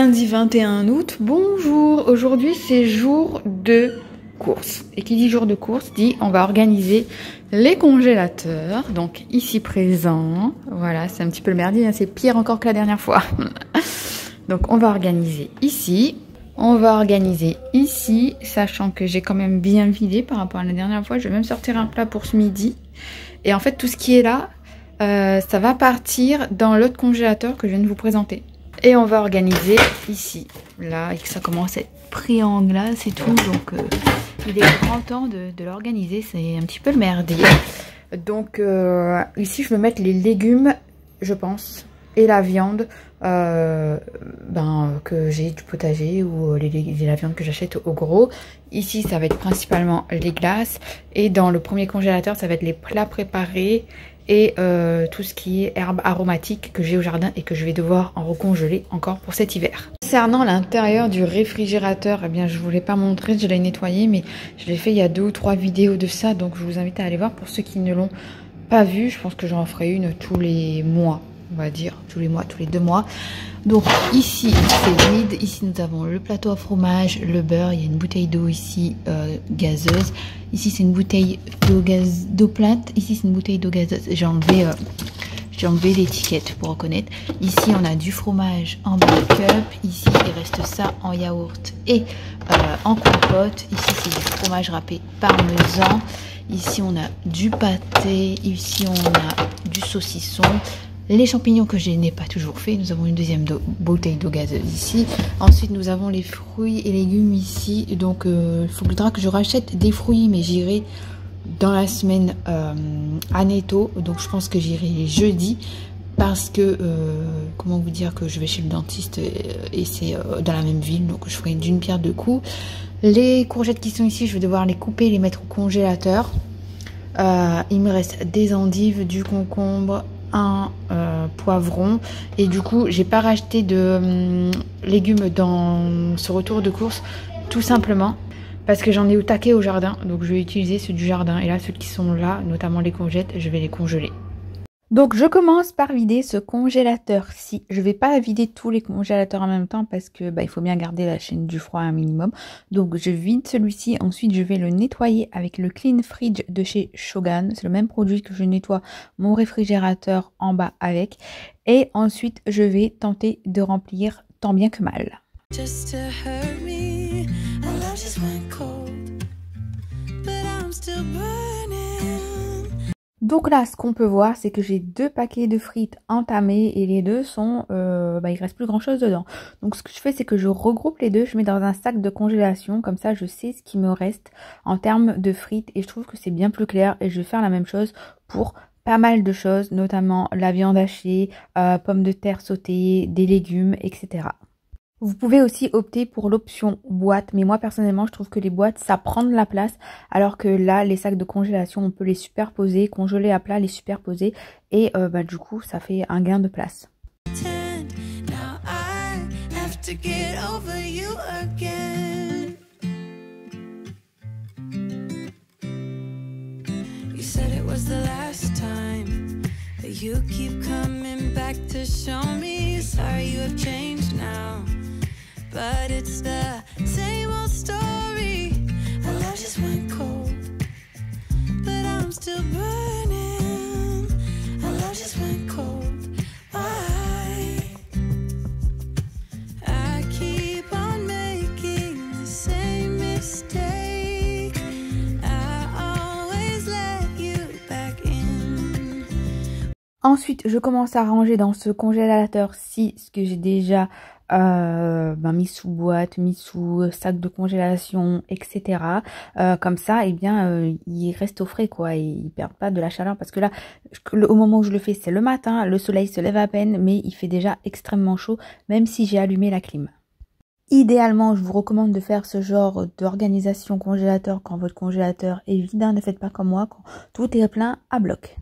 Lundi 21 août, bonjour. Aujourd'hui c'est jour de course. Et qui dit jour de course dit on va organiser les congélateurs. Donc ici présent, voilà, c'est un petit peu le merdier, hein, c'est pire encore que la dernière fois. Donc on va organiser ici. On va organiser ici, sachant que j'ai quand même bien vidé par rapport à la dernière fois. Je vais même sortir un plat pour ce midi. Et en fait tout ce qui est là, ça va partir dans l'autre congélateur que je viens de vous présenter. Et on va organiser ici, là, et que ça commence à être pris en glace et tout. Donc il est grand temps de l'organiser, c'est un petit peu le merdier. Donc ici je vais mettre les légumes, je pense, et la viande que j'ai du potager ou la viande que j'achète au gros. Ici ça va être principalement les glaces. Et dans le premier congélateur ça va être les plats préparés. Et tout ce qui est herbes aromatiques que j'ai au jardin et que je vais devoir en recongeler encore pour cet hiver. Concernant l'intérieur du réfrigérateur, eh bien je ne vous l'ai pas montré, je l'ai nettoyé, mais je l'ai fait il y a 2 ou 3 vidéos de ça, donc je vous invite à aller voir pour ceux qui ne l'ont pas vu. Je pense que j'en ferai une tous les mois, on va dire, tous les mois, tous les 2 mois. Donc ici c'est vide, ici nous avons le plateau à fromage, le beurre, il y a une bouteille d'eau ici gazeuse, ici c'est une bouteille d'eau plate, ici c'est une bouteille d'eau gazeuse, j'ai enlevé l'étiquette pour reconnaître. Ici on a du fromage en cup, ici il reste ça en yaourt et en compote, ici c'est du fromage râpé parmesan, ici on a du pâté, ici on a du saucisson. Les champignons que je n'ai pas toujours fait, nous avons une deuxième bouteille d'eau gazeuse ici. Ensuite, nous avons les fruits et légumes ici. Donc, il faudra que je rachète des fruits, mais j'irai dans la semaine à Netto. Donc, je pense que j'irai jeudi parce que, comment vous dire, que je vais chez le dentiste et c'est dans la même ville. Donc, je ferai d'une pierre deux coups. Les courgettes qui sont ici, je vais devoir les couper et les mettre au congélateur. Il me reste des endives, du concombre, un poivron, et du coup j'ai pas racheté de légumes dans ce retour de course, tout simplement parce que j'en ai au taquet au jardin, donc je vais utiliser ceux du jardin. Et là ceux qui sont là, notamment les courgettes, je vais les congeler. Donc je commence par vider ce congélateur-ci. Je vais pas vider tous les congélateurs en même temps parce que il faut bien garder la chaîne du froid un minimum. Donc je vide celui-ci, ensuite je vais le nettoyer avec le Clean Fridge de chez Shogun. C'est le même produit que je nettoie mon réfrigérateur en bas avec. Et ensuite je vais tenter de remplir tant bien que mal. Just to hurt me, my love just went cold, but I'm still burning. Donc là, ce qu'on peut voir, c'est que j'ai 2 paquets de frites entamés et les deux sont, il reste plus grand chose dedans. Donc ce que je fais, c'est que je regroupe les deux, je mets dans un sac de congélation, comme ça je sais ce qui me reste en termes de frites et je trouve que c'est bien plus clair. Et je vais faire la même chose pour pas mal de choses, notamment la viande hachée, pommes de terre sautées, des légumes, etc. Vous pouvez aussi opter pour l'option boîte, mais moi personnellement je trouve que les boîtes ça prend de la place, alors que là les sacs de congélation on peut les superposer, congeler à plat, les superposer et du coup ça fait un gain de place. But it's the same old story. My love just went cold, but I'm still burning. My love just went cold. Why? I keep on making the same mistake. I always let you back in. Ensuite, je commence à ranger dans ce congélateur-ci ce que j'ai déjà mis sous boîte, mis sous sac de congélation, etc. Comme ça, il reste au frais, quoi, et il perd pas de la chaleur, parce que là, au moment où je le fais, c'est le matin, le soleil se lève à peine, mais il fait déjà extrêmement chaud, même si j'ai allumé la clim. Idéalement, je vous recommande de faire ce genre d'organisation congélateur quand votre congélateur est vide. Ne faites pas comme moi, quand tout est plein à bloc.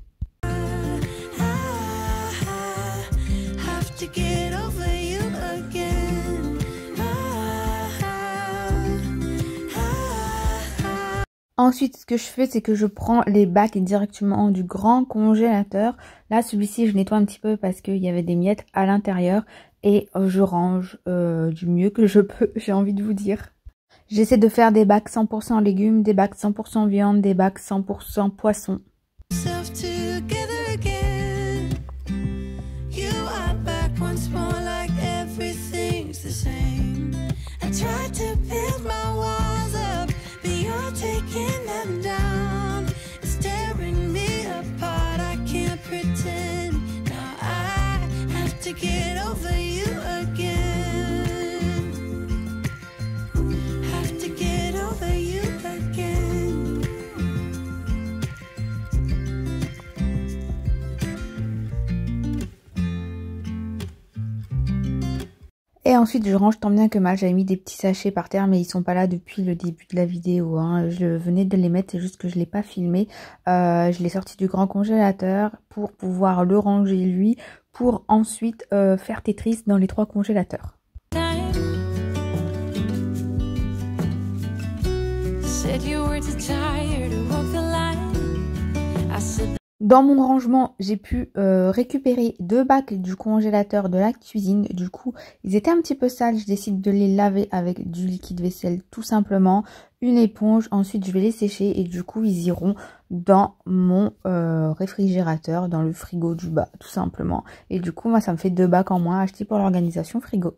Ensuite, ce que je fais, c'est que je prends les bacs directement du grand congélateur. Là, celui-ci, je nettoie un petit peu parce qu'il y avait des miettes à l'intérieur. et je range du mieux que je peux, j'ai envie de vous dire. J'essaie de faire des bacs 100% légumes, des bacs 100% viande, des bacs 100% poisson. Et ensuite je range tant bien que mal, j'avais mis des petits sachets par terre mais ils sont pas là depuis le début de la vidéo, hein. Je venais de les mettre, c'est juste que je l'ai pas filmé. Je l'ai sorti du grand congélateur pour pouvoir le ranger lui, pour ensuite faire Tetris dans les 3 congélateurs. Dans mon rangement, j'ai pu récupérer 2 bacs du congélateur de la cuisine. Du coup, ils étaient un petit peu sales. Je décide de les laver avec du liquide vaisselle tout simplement. Une éponge. Ensuite, je vais les sécher et du coup, ils iront dans mon réfrigérateur, dans le frigo du bas, tout simplement. Et du coup, moi, ça me fait 2 bacs en moins achetés pour l'organisation frigo.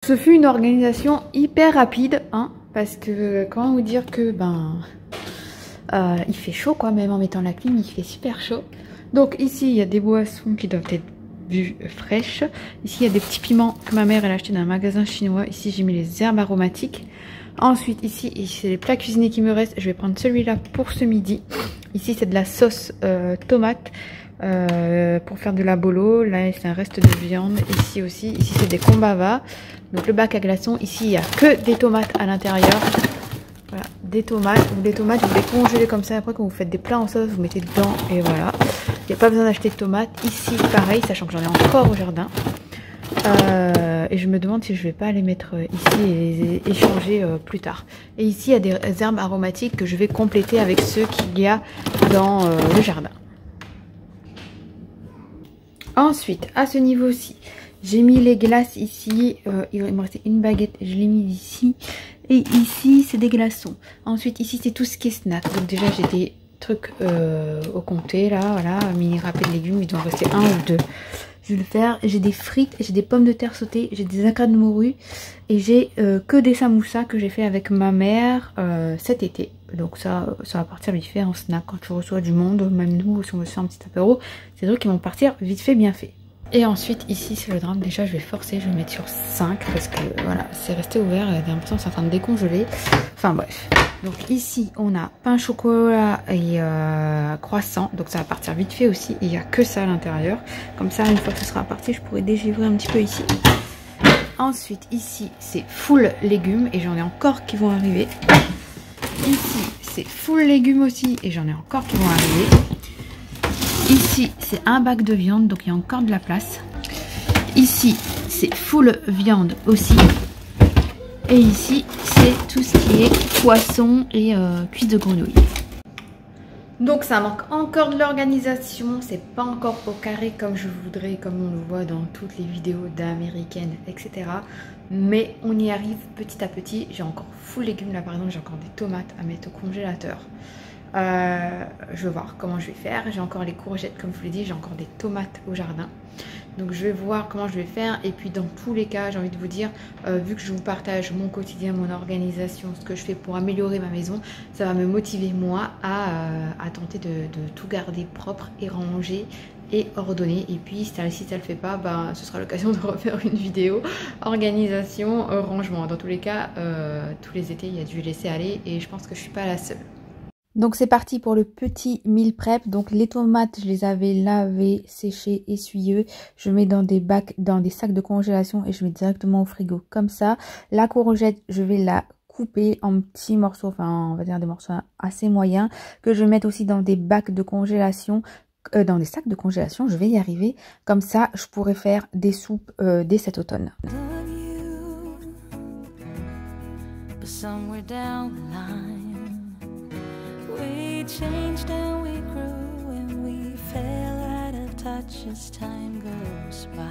Ce fut une organisation hyper rapide, hein, parce que comment vous dire que il fait chaud quoi, même en mettant la clim, il fait super chaud. Donc ici il y a des boissons qui doivent être bues fraîches. Ici il y a des petits piments que ma mère elle a acheté dans un magasin chinois. Ici j'ai mis les herbes aromatiques. Ensuite ici c'est les plats cuisinés qui me restent. Je vais prendre celui-là pour ce midi. Ici c'est de la sauce tomate. Pour faire de la bolo. Là c'est un reste de viande. Ici aussi, ici c'est des kombava. Donc le bac à glaçons, ici il n'y a que des tomates à l'intérieur. Voilà, des tomates. Donc les tomates vous les congelez comme ça. Après quand vous faites des plats en sauce, vous mettez dedans et voilà. Il n'y a pas besoin d'acheter de tomates. Ici pareil, sachant que j'en ai encore au jardin. Et je me demande si je vais pas les mettre ici et les échanger plus tard. Et ici il y a des herbes aromatiques que je vais compléter avec ceux qu'il y a dans le jardin. Ensuite, à ce niveau-ci, j'ai mis les glaces ici. Il me restait une baguette, je l'ai mis ici. Et ici, c'est des glaçons. Ensuite, ici, c'est tout ce qui est snack. Donc déjà, j'ai des trucs au comté, là, voilà. Mini râpé de légumes, il doit en rester 1 ou 2. Je vais le faire. J'ai des frites, j'ai des pommes de terre sautées, j'ai des acras de morue. Et j'ai que des samoussas que j'ai fait avec ma mère cet été. Donc ça va partir vite fait en snack quand tu reçois du monde. Même nous, si on veut se faire un petit apéro, c'est des trucs qui vont partir vite fait, bien fait. Et ensuite, ici, c'est le drame. Déjà, je vais forcer, je vais mettre sur 5 parce que voilà, c'est resté ouvert. J'ai l'impression que c'est en train de décongeler. Enfin bref. Donc ici, on a pain chocolat et croissant. Donc ça va partir vite fait aussi. Il n'y a que ça à l'intérieur. Comme ça, une fois que ce sera parti, je pourrai dégivrer un petit peu ici. Ensuite, ici, c'est full légumes et j'en ai encore qui vont arriver. Ici, c'est full légumes aussi et j'en ai encore qui vont arriver. Ici, c'est un bac de viande, donc il y a encore de la place. Ici, c'est full viande aussi. Et ici, c'est tout ce qui est poisson et cuisse de grenouille. Donc ça manque encore de l'organisation, c'est pas encore au carré comme je voudrais, comme on le voit dans toutes les vidéos d'américaines, etc. Mais on y arrive petit à petit. J'ai encore full légumes là, par exemple, j'ai encore des tomates à mettre au congélateur. Je vais voir comment je vais faire. J'ai encore les courgettes comme je vous l'ai dit, j'ai encore des tomates au jardin. Donc je vais voir comment je vais faire. Et puis dans tous les cas, j'ai envie de vous dire, vu que je vous partage mon quotidien, mon organisation, ce que je fais pour améliorer ma maison, ça va me motiver moi à tenter de tout garder propre et rangé et ordonné. Et puis si ça le fait pas, ce sera l'occasion de refaire une vidéo organisation, rangement. Dans tous les cas, tous les étés il y a dû laisser aller et je pense que je suis pas la seule. Donc c'est parti pour le petit meal prep. Donc les tomates, je les avais lavées, séchées, essuyées. Je mets dans des bacs, dans des sacs de congélation et je mets directement au frigo comme ça. La courgette, je vais la couper en petits morceaux, enfin on va dire des morceaux assez moyens, que je vais mettre aussi dans des bacs de congélation, dans des sacs de congélation. Je vais y arriver. Comme ça, je pourrai faire des soupes dès cet automne. but somewhere down the line we changed and we grew and we fell out of touch as time goes by.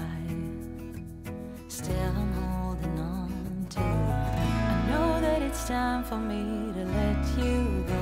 Still I'm holding on to you. I know that it's time for me to let you go.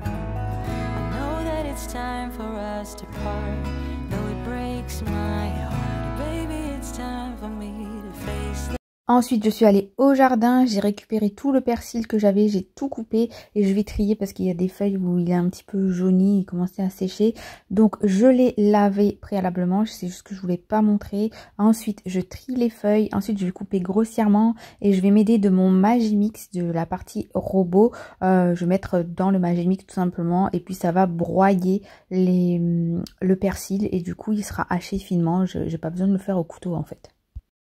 I know that it's time for us to part, though it breaks my heart. Baby, it's time for me to face the... Ensuite, je suis allée au jardin, j'ai récupéré tout le persil que j'avais, j'ai tout coupé et je vais trier parce qu'il y a des feuilles où il est un petit peu jauni, il commençait à sécher. Donc, je l'ai lavé préalablement, c'est juste que je voulais pas montrer. Ensuite, je trie les feuilles, ensuite je vais couper grossièrement et je vais m'aider de mon Magimix, de la partie robot. Je vais mettre dans le Magimix tout simplement et puis ça va broyer le persil et du coup, il sera haché finement. J'ai pas besoin de le faire au couteau en fait.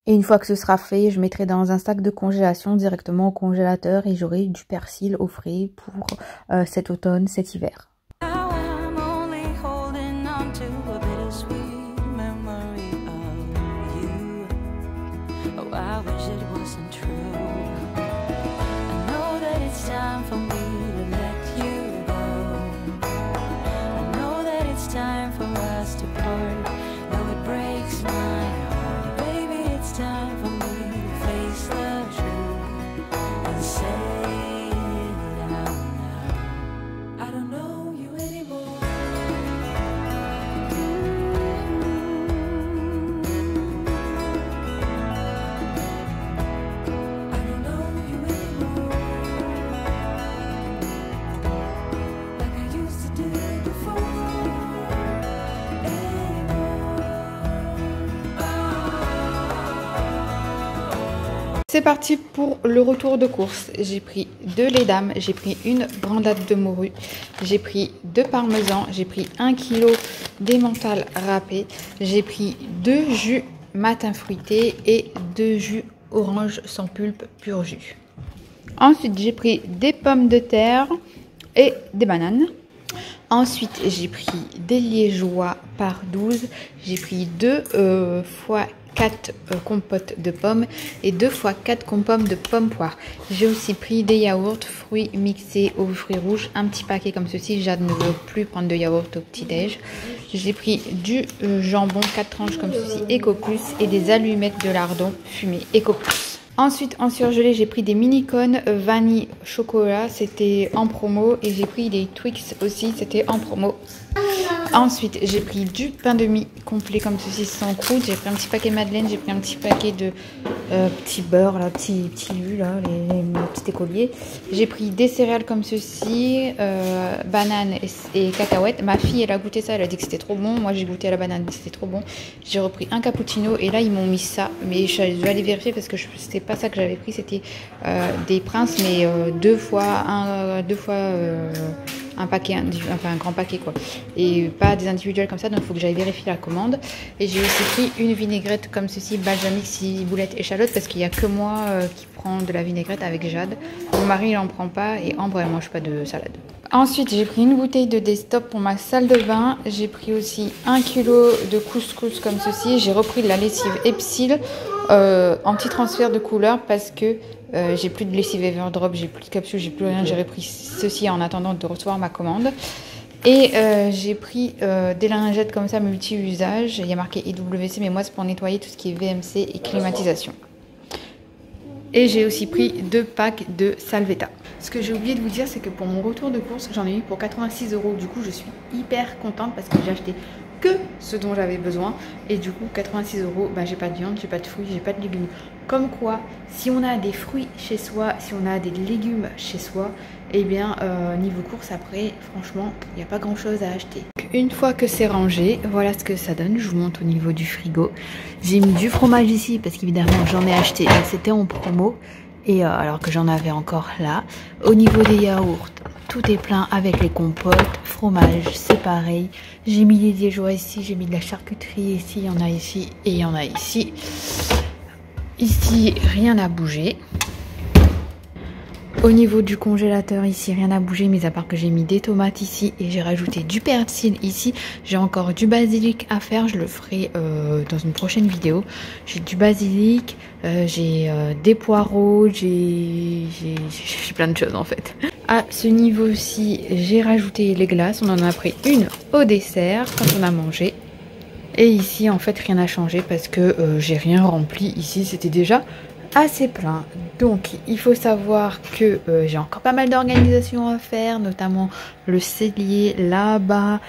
Et une fois que ce sera fait, je mettrai dans un sac de congélation directement au congélateur et j'aurai du persil au frais pour cet automne, cet hiver. C'est parti pour le retour de course. J'ai pris 2 laits d'âme, j'ai pris une brandade de morue, j'ai pris 2 parmesans, j'ai pris 1 kg d'emmental râpé, j'ai pris 2 jus matin fruité et 2 jus orange sans pulpe pur jus. Ensuite, j'ai pris des pommes de terre et des bananes. Ensuite, j'ai pris des liégeois par 12. J'ai pris 2 fois 4 compotes de pommes et 2 fois 4 compotes de pommes poires. J'ai aussi pris des yaourts, fruits mixés aux fruits rouges, un petit paquet comme ceci. Jade ne veut plus prendre de yaourt au petit-déj. J'ai pris du jambon 4 tranches comme ceci, Eco Plus, et des allumettes de lardon fumées Eco Plus. Ensuite, en surgelé, j'ai pris des mini-cônes vanille chocolat, c'était en promo. Et j'ai pris des Twix aussi, c'était en promo. Ensuite, j'ai pris du pain de mie complet comme ceci sans croûte. J'ai pris un petit paquet de madeleine, j'ai pris un petit paquet de petits beurre, là, petits lus, là, les petits écoliers. J'ai pris des céréales comme ceci, bananes et cacahuètes. Ma fille, elle a goûté ça, elle a dit que c'était trop bon. Moi, j'ai goûté à la banane, c'était trop bon. J'ai repris un cappuccino et là, ils m'ont mis ça. Mais je vais aller vérifier parce que c'était pas ça que j'avais pris, c'était des princes, mais 2 fois un paquet, enfin un grand paquet quoi, et pas des individuels comme ça, donc il faut que j'aille vérifier la commande. Et j'ai aussi pris une vinaigrette comme ceci, balsamique, ciboulette, échalote, parce qu'il n'y a que moi qui prends de la vinaigrette avec Jade. Mon mari il en prend pas et Ambre elle mange pas de salade. Ensuite j'ai pris une bouteille de Destop pour ma salle de bain. J'ai pris aussi 1 kg de couscous comme ceci. J'ai repris de la lessive Epsil anti-transfert de couleur parce que j'ai plus de lessive Everdrop, j'ai plus de capsules, j'ai plus rien. J'ai repris ceci en attendant de recevoir ma commande. Et j'ai pris des lingettes comme ça multi-usage. Il y a marqué IWC, mais moi c'est pour nettoyer tout ce qui est VMC et climatisation. Et j'ai aussi pris 2 packs de Salvetta. Ce que j'ai oublié de vous dire, c'est que pour mon retour de course, j'en ai eu pour 86 €. Du coup, je suis hyper contente parce que j'ai acheté que ce dont j'avais besoin. Et du coup, 86 €, bah, j'ai pas de viande, j'ai pas de fruits, j'ai pas de légumes. Comme quoi, si on a des fruits chez soi, si on a des légumes chez soi, et bien niveau course après, franchement, il n'y a pas grand chose à acheter. Une fois que c'est rangé, voilà ce que ça donne. Je vous montre au niveau du frigo. J'ai mis du fromage ici parce qu'évidemment j'en ai acheté, c'était en promo. Et alors que j'en avais encore là. Au niveau des yaourts, tout est plein avec les compotes. Fromage, c'est pareil. J'ai mis des liégeois ici, j'ai mis de la charcuterie ici, il y en a ici et il y en a ici. Ici, rien n'a bougé. Au niveau du congélateur ici, rien n'a bougé, mis à part que j'ai mis des tomates ici et j'ai rajouté du persil ici. J'ai encore du basilic à faire, je le ferai dans une prochaine vidéo. J'ai du basilic, j'ai des poireaux, j'ai plein de choses en fait. À ce niveau-ci, j'ai rajouté les glaces, on en a pris une au dessert quand on a mangé. Et ici en fait rien n'a changé parce que j'ai rien rempli ici, c'était déjà assez plein. Donc il faut savoir que j'ai encore pas mal d'organisation à faire, notamment le cellier là-bas,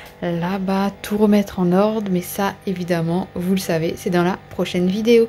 tout remettre en ordre, mais ça évidemment vous le savez, c'est dans la prochaine vidéo.